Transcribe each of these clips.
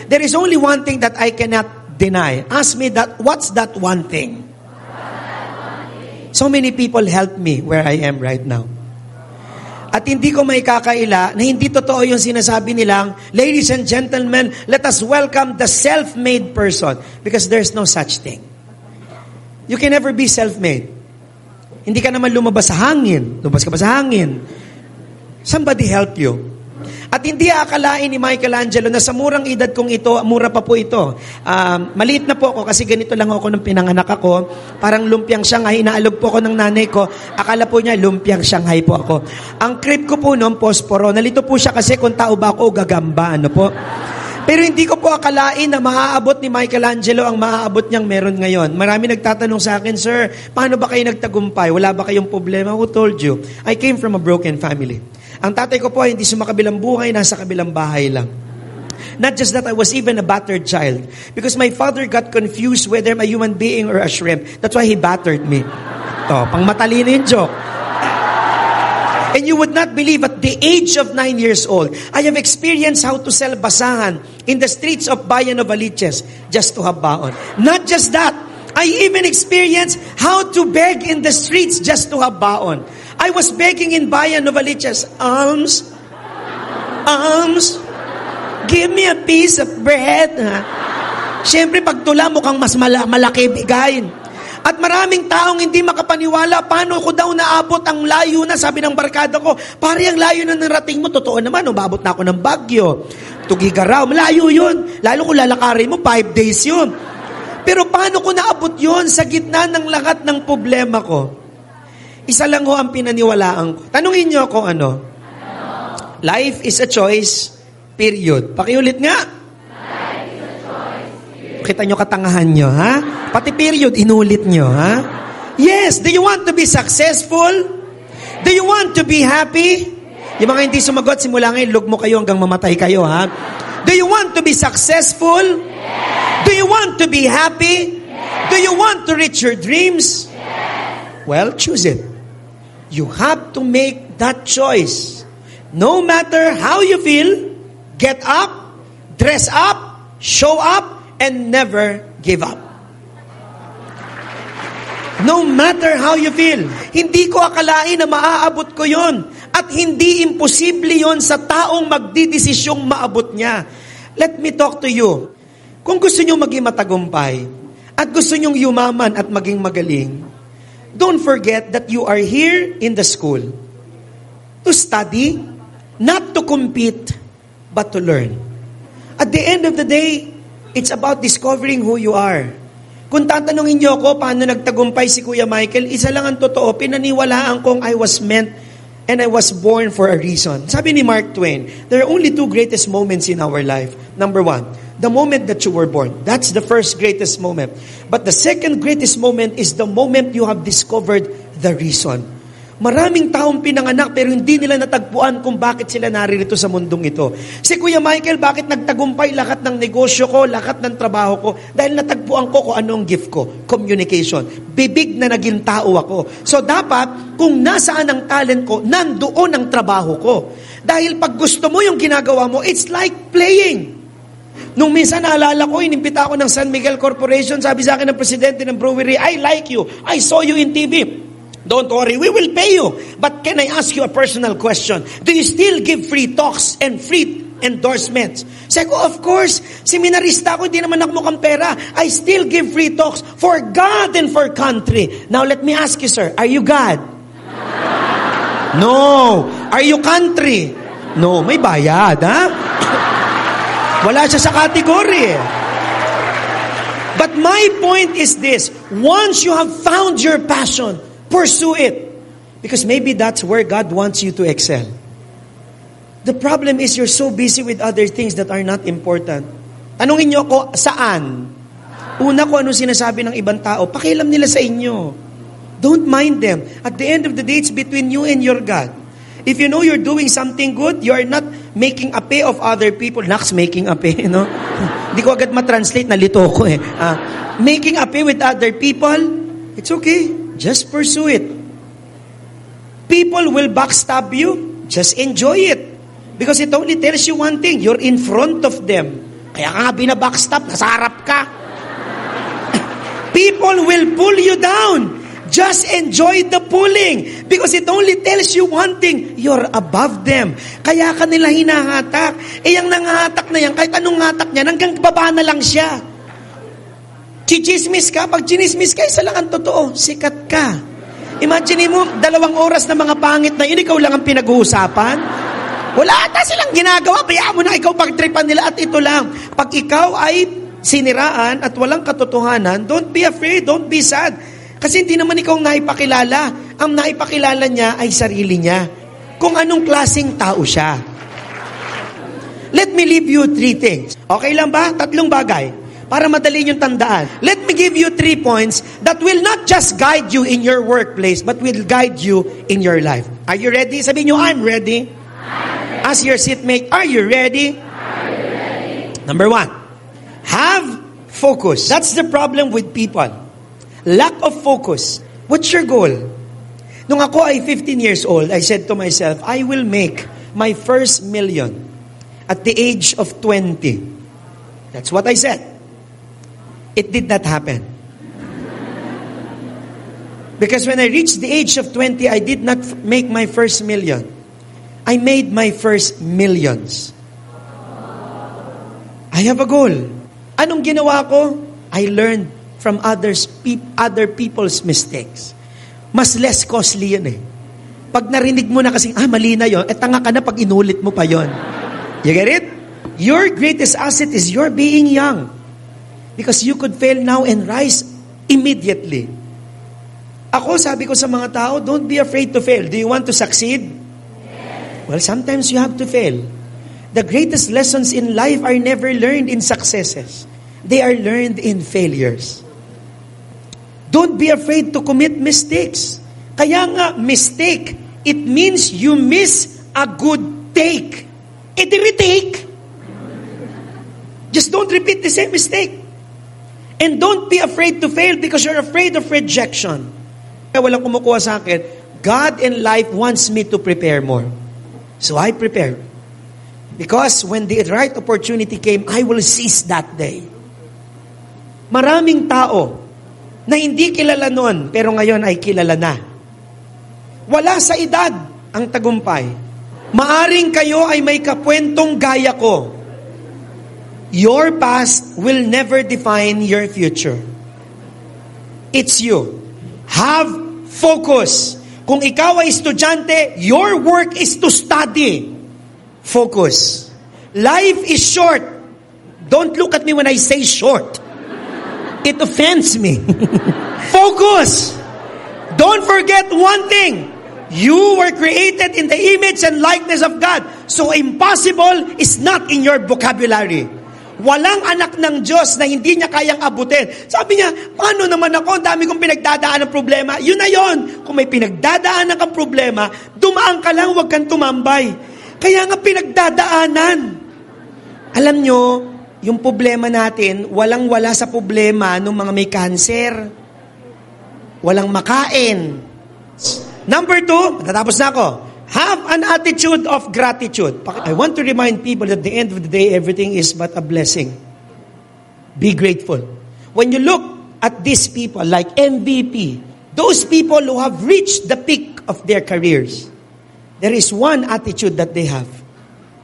There is only one thing that I cannot deny. Ask me that, what's that one thing? So many people help me where I am right now. At hindi ko may kakaila na hindi totoo yung sinasabi nilang, ladies and gentlemen, let us welcome the self-made person. Because there's no such thing. You can never be self-made. Hindi ka naman lumabas sa hangin. Lumabas ka ba sa hangin? Somebody help you. At hindi aakalain ni Michelangelo na sa murang edad kong ito, mura pa po ito. Maliit na po ako kasi ganito lang ako nung pinanganak ako. Parang lumpiang Shanghai, inaalog po ako ng nanay ko. Akala po niya, lumpiang Shanghai po ako. Ang crib ko po noon, posporo. Nalito po siya kasi kung tao ba ako o gagamba, ano po. Pero hindi ko po akalain na maaabot ni Michelangelo ang maaabot niyang meron ngayon. Marami nagtatanong sa akin, Sir, paano ba kayo nagtagumpay? Wala ba kayong problema? Who told you? I came from a broken family. Ang tatay ko po, hindi sumakabilang buhay, nasa kabilang bahay lang. Not just that, I was even a battered child. Because my father got confused whether I'm a human being or a shrimp. That's why he battered me. Pang matalino yung joke. And you would not believe, at the age of 9 years old, I have experienced how to sell basahan in the streets of Bayan of Aliches just to have baon. Not just that, I even experienced how to beg in the streets just to have baon. I was begging in Bayan of Aliches, alms, give me a piece of bread. Siyempre, pag tula, mukhang mas malaki bigayin. At maraming taong hindi makapaniwala, paano ko daw naabot ang layo na, sabi ng barkada ko, pare ang layo na narating mo, totoo naman, umabot na ako ng Baguio, Tugigaraw, malayo yun. Lalo kung lalakarin mo, 5 days yun. Pero paano ko naabot yun sa gitna ng lahat ng problema ko? Isa lang ho ang pinaniwalaan ko. Tanungin niyo ako ano? Life is a choice, period. Pakiulit nga. Life is a choice, period. Kita nyo katangahan nyo, ha? Pati period, inulit nyo, ha? Yes, do you want to be successful? Do you want to be happy? Yung mga hindi sumagot, simula ngayon, lug mo kayo hanggang mamatay kayo, ha? Do you want to be successful? Do you want to be happy? Do you want to reach your dreams? Well, choose it. You have to make that choice. No matter how you feel, get up, dress up, show up, and never give up. No matter how you feel. Hindi ko akalain na maaabot ko yon. At hindi imposible yon sa taong magdidesisyong maabot niya. Let me talk to you. Kung gusto nyo maging matagumpay, at gusto nyong yumaman at maging magaling, don't forget that you are here in the school to study, not to compete, but to learn. At the end of the day, it's about discovering who you are. Kung tatanungin niyo ako paano nagtagumpay si Kuya Michael, isa lang ang totoo, pinaniwalaan kong I was meant and I was born for a reason. Sabi ni Mark Twain, there are only 2 greatest moments in our life. Number 1, the moment that you were born. That's the first greatest moment. But the second greatest moment is the moment you have discovered the reason. Maraming taong pinanganak pero hindi nila natagpuan kung bakit sila naririto sa mundong ito. Si Kuya Michael, bakit nagtagumpay lahat ng negosyo ko, lahat ng trabaho ko? Dahil natagpuan ko kung anong gift ko, communication. Bibig na naging tao ako. So dapat, kung nasaan ang talent ko, nandoon ang trabaho ko. Dahil pag gusto mo yung ginagawa mo, it's like playing. Nung minsan naalala ko, inimbita ako ng San Miguel Corporation, sabi sa akin ng presidente ng brewery, I like you, I saw you in TV. Don't worry, we will pay you. But can I ask you a personal question? Do you still give free talks and free endorsements? Sabi ko, of course, seminarista ako, hindi naman ako mukhang pera. I still give free talks for God and for country. Now let me ask you, sir, are you God? No. Are you country? No, may bayad, ha? Wala siya sa category. But my point is this, once you have found your passion, pursue it. Because maybe that's where God wants you to excel. The problem is you're so busy with other things that are not important. Tanungin niyo ako, saan? Una ko anong sinasabi ng ibang tao, pakialam nila sa inyo. Don't mind them. At the end of the day, it's between you and your God. If you know you're doing something good, you are not making a pay of other people. Nax, making a pay, no? Hindi ko agad matranslate, nalito ko eh. Making a pay with other people, it's okay. Just pursue it. People will backstab you. Just enjoy it. Because it only tells you one thing. You're in front of them. Kaya ka nga binabackstop, nasa harap ka. People will pull you down. Just enjoy the pulling because it only tells you one thing, you're above them. Kaya ka nila hinahatak. Yung nangahatak na yan, kahit anong hatak niya, hanggang baba na lang siya. Chichismis ka, pag chinismis ka, isa lang ang totoo, sikat ka. Imagine mo, 2 oras na mga pangit na yun, ikaw lang ang pinag-uusapan. Wala ata silang ginagawa, bayaan mo na ikaw pagtripan nila at ito lang. Pag ikaw ay siniraan at walang katotohanan, don't be afraid, don't be sad. Kasi hindi naman ikaw naipakilala. Ang naipakilala niya ay sarili niya. Kung anong klaseng tao siya. Let me leave you 3 things. Okay lang ba? 3 bagay. Para madali niyong tandaan. Let me give you 3 points that will not just guide you in your workplace, but will guide you in your life. Are you ready? Sabihin niyo, I'm ready. Ask your seatmate, are you ready? Number 1, have focus. That's the problem with people. Lack of focus. What's your goal? Nung ako ay 15 years old, I said to myself, I will make my first million at the age of 20. That's what I said. It did not happen. Because when I reached the age of 20, I did not make my first million. I made my first millions. I have a goal. Anong ginawa ko? I learned from other people's mistakes. Mas less costly yun eh. Pag narinig mo na kasi, mali na yun, tanga ka na pag inulit mo pa yun. You get it? Your greatest asset is your being young. Because you could fail now and rise immediately. Ako, sabi ko sa mga tao, don't be afraid to fail. Do you want to succeed? Well, sometimes you have to fail. The greatest lessons in life are never learned in successes. They are learned in failures. Don't be afraid to commit mistakes. Kaya nga, mistake, it means you miss a good take. Retake. Just don't repeat the same mistake. And don't be afraid to fail because you're afraid of rejection. Kaya walang kumukuha sa akin, God in life wants me to prepare more. So I prepared. Because when the right opportunity came, I will seize that day. Maraming tao na hindi kilala noon, pero ngayon ay kilala na. Wala sa edad ang tagumpay. Maaring kayo ay may kapwentong gaya ko. Your past will never define your future. It's you. Have focus. Kung ikaw ay estudyante, your work is to study. Focus. Life is short. Don't look at me when I say short. It offends me. Focus. Don't forget one thing. You were created in the image and likeness of God. So impossible is not in your vocabulary. Walang anak ng Diyos na hindi niya kayang abutin. Sabi niya, paano naman ako? Ang dami kong pinagdadaan ng problema. Yun na yun. Kung may pinagdadaan ng problema, dumaan ka lang, huwag kang tumambay. Kaya nga pinagdadaanan. Alam nyo, yung problema natin, walang-wala sa problema ng mga may cancer. Walang makain. Number 2, matatapos na ako. Have an attitude of gratitude. I want to remind people that at the end of the day, everything is but a blessing. Be grateful. When you look at these people like MVP, those people who have reached the peak of their careers, there is one attitude that they have.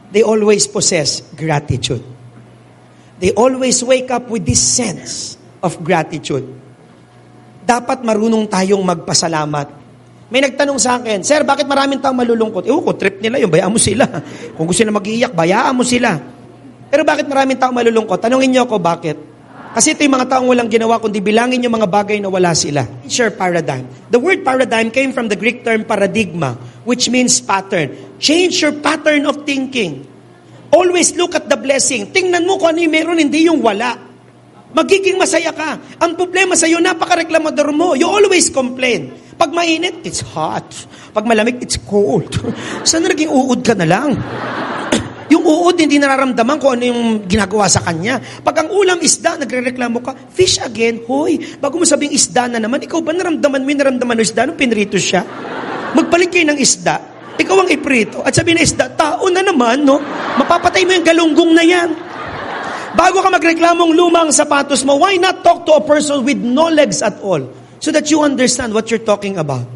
They always possess gratitude. They always wake up with this sense of gratitude. Dapat marunong tayong magpasalamat. May nagtanong sa akin, Sir, bakit maraming taong malulungkot? Ewan ko, trip nila yun, bayaan mo sila. Kung gusto nila mag-iiyak, bayaan mo sila. Pero bakit maraming taong malulungkot? Tanungin niyo ako, bakit? Kasi ito yung mga taong walang ginawa, kundi bilangin yung mga bagay na wala sila. It's your paradigm. The word paradigm came from the Greek term paradigma, which means pattern. Change your pattern of thinking. Always look at the blessing. Tingnan mo kung ano yung meron, hindi yung wala. Magiging masaya ka. Ang problema sa iyo, napaka-reklamador mo. You always complain. Pag mainit, it's hot. Pag malamig, it's cold. Saan naging uod ka na lang? Yung uod, hindi nararamdaman kung ano yung ginagawa sa kanya. Pag ang ulam isda, nagre-reklamo ka, fish again, hoy, bago mo sabing isda na naman, ikaw ba naramdaman mo yung naramdaman ng isda nung pinrito siya? Magbalik kayo ng isda. Ikaw ang iprito. At sabihin na isda, tao na naman, no? Mapapatay mo yung galunggong na yan. Bago ka magreklamong lumang sapatos mo, why not talk to a person with no legs at all? So that you understand what you're talking about.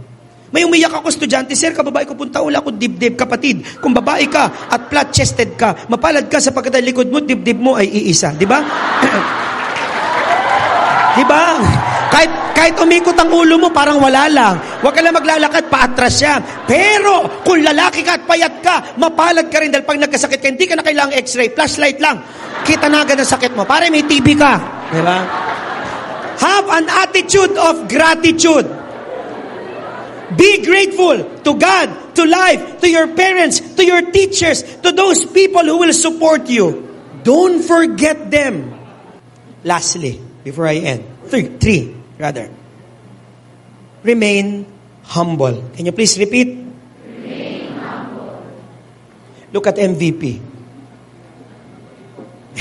May umiyak ako estudyante, sir, kababae ko punta, wala ko dibdib. Kapatid, kung babae ka at flat-chested ka, mapalad ka sapagkat ang likod mo, dibdib mo ay iisa. Di ba? Di ba? Kahit umikot ang ulo mo, parang wala lang. Huwag ka lang maglalakad, paatras siya. Pero, kung lalaki ka at payat ka, mapalad ka rin dahil pag nagkasakit ka, hindi ka na kailangang x-ray, flashlight lang. Kita na agad ang sakit mo. Para may TB ka. Di ba? Have an attitude of gratitude. Be grateful to God, to life, to your parents, to your teachers, to those people who will support you. Don't forget them. Lastly, before I end, three, remain humble. Can you please repeat? Remain humble. Look at MVP.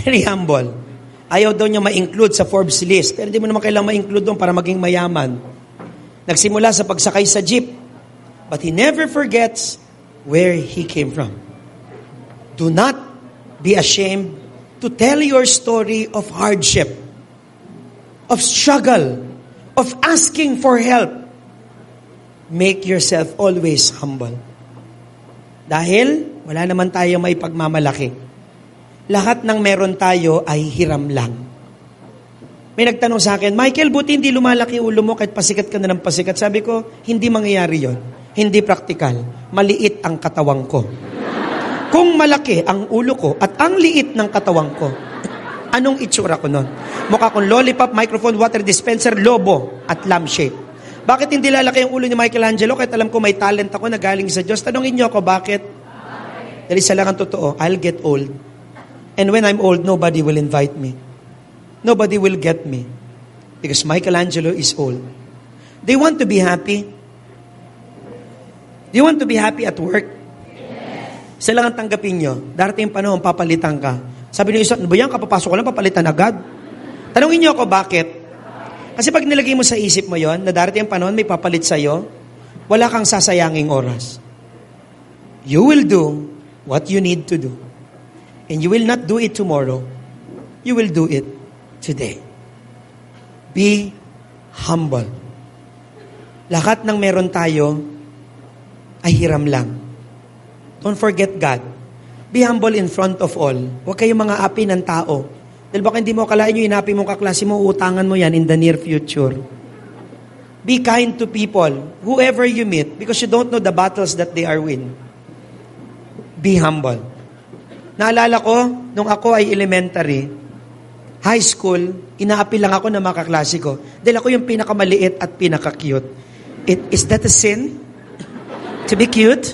Very humble. Ayaw daw niya ma-include sa Forbes list. Pero hindi mo naman kailangan ma-include doon para maging mayaman. Nagsimula sa pagsakay sa jeep. But he never forgets where he came from. Do not be ashamed to tell your story of hardship, of struggle, of asking for help. Make yourself always humble. Dahil wala naman tayo may pagmamalaki. Lahat ng meron tayo ay hiram lang. May nagtanong sa akin, Michael, buti hindi lumalaki ulo mo kahit pasikat ka na ng pasikat. Sabi ko, hindi mangyayari yon. Hindi praktikal. Maliit ang katawang ko. Kung malaki ang ulo ko at ang liit ng katawang ko, anong itsura ko nun? Mukha kong lollipop, microphone, water dispenser, lobo at lampshade. Bakit hindi lalaki ang ulo ni Michelangelo kahit alam ko may talent ako na galing sa Diyos? Tanongin niyo ako, bakit? Dahil isa lang ang totoo, I'll get old. And when I'm old, nobody will invite me. Nobody will get me. Because Michelangelo is old. Do you want to be happy? Do you want to be happy at work? Yes. Isa lang ang tanggapin nyo. Darating yung panahon, papalitan ka. Sabi niyo, ano ba yan? Kapapasok ko lang, papalitan agad. Tanungin niyo ako, bakit? Kasi pag nilagay mo sa isip mo yon, na darating yung panahon, may papalit sa'yo, wala kang sasayanging oras. You will do what you need to do. And you will not do it tomorrow. You will do it today. Be humble. Lahat ng meron tayo ay hiram lang. Don't forget God. Be humble in front of all. Huwag kayong mga api ng tao. Dahil baka hindi mo akalain yung inapi mong kaklase mo, utangan mo yan in the near future. Be kind to people, whoever you meet, because you don't know the battles that they are in. Be humble. Naalala ko, nung ako ay elementary, high school, inaapi lang ako ng mga kaklase ko. Dahil ako yung pinakamaliit at pinaka-cute. Is that a sin? To be cute?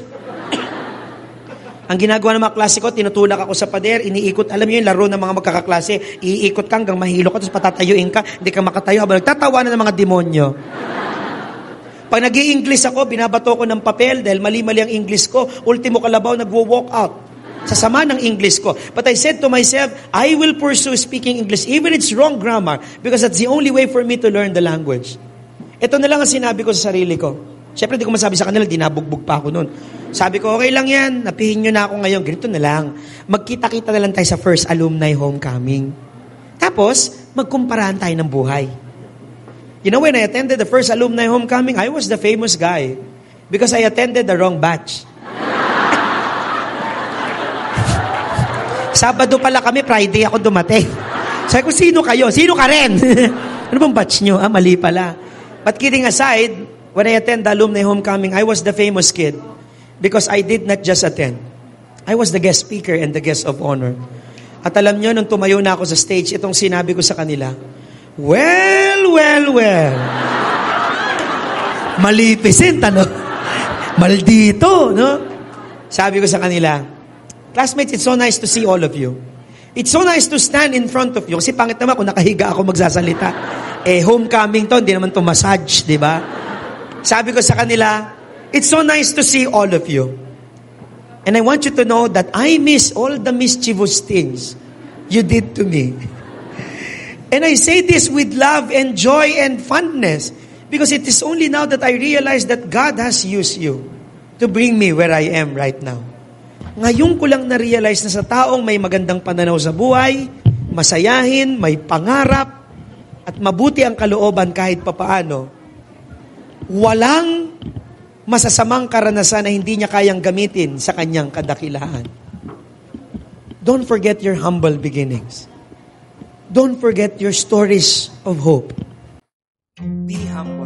Ang ginagawa ng mga klase ko, tinutulak ako sa pader, iniikot. Alam niyo yung laro ng mga magkakaklase, iikot ka hanggang mahilo ka, tapos patatayuin ka, hindi ka makatayo habang nagtatawanan ng mga demonyo. Pag nag-i-English ako, binabato ko ng papel dahil mali-mali ang English ko. Ultimo kalabaw, nagwo-walk out. Sa sama ng English ko. But I said to myself, I will pursue speaking English, even it's wrong grammar, because that's the only way for me to learn the language. Ito na lang ang sinabi ko sa sarili ko. Siyempre, di ko masabi sa kanila, dinabugbog pa ako noon. Sabi ko, okay lang yan, napihin nyo na ako ngayon, ganito na lang. Magkita-kita na lang tayo sa first alumni homecoming. Tapos, magkumparahan tayo ng buhay. You know, when I attended the first alumni homecoming, I was the famous guy because I attended the wrong batch. Sabado pala kami, Friday ako dumating. Sabi ko, sino kayo? Sino ka rin? Ano bang batch nyo? Mali pala. But kidding aside, when I attend the alumni homecoming, I was the famous kid because I did not just attend. I was the guest speaker and the guest of honor. At alam nyo, nung tumayo na ako sa stage, itong sinabi ko sa kanila, well. Malipisin, ano? Maldito, no? Sabi ko sa kanila, classmates, it's so nice to see all of you. It's so nice to stand in front of you. Kasi pangit naman kung nakahiga ako magsasalita. Homecoming to, hindi naman to massage, di ba? Sabi ko sa kanila, it's so nice to see all of you. And I want you to know that I miss all the mischievous things you did to me. And I say this with love and joy and fondness because it is only now that I realize that God has used you to bring me where I am right now. Ngayon ko lang na-realize na sa taong may magandang pananaw sa buhay, masayahin, may pangarap, at mabuti ang kalooban kahit papaano, walang masasamang karanasan na hindi niya kayang gamitin sa kanyang kadakilahan. Don't forget your humble beginnings. Don't forget your stories of hope. Be humble.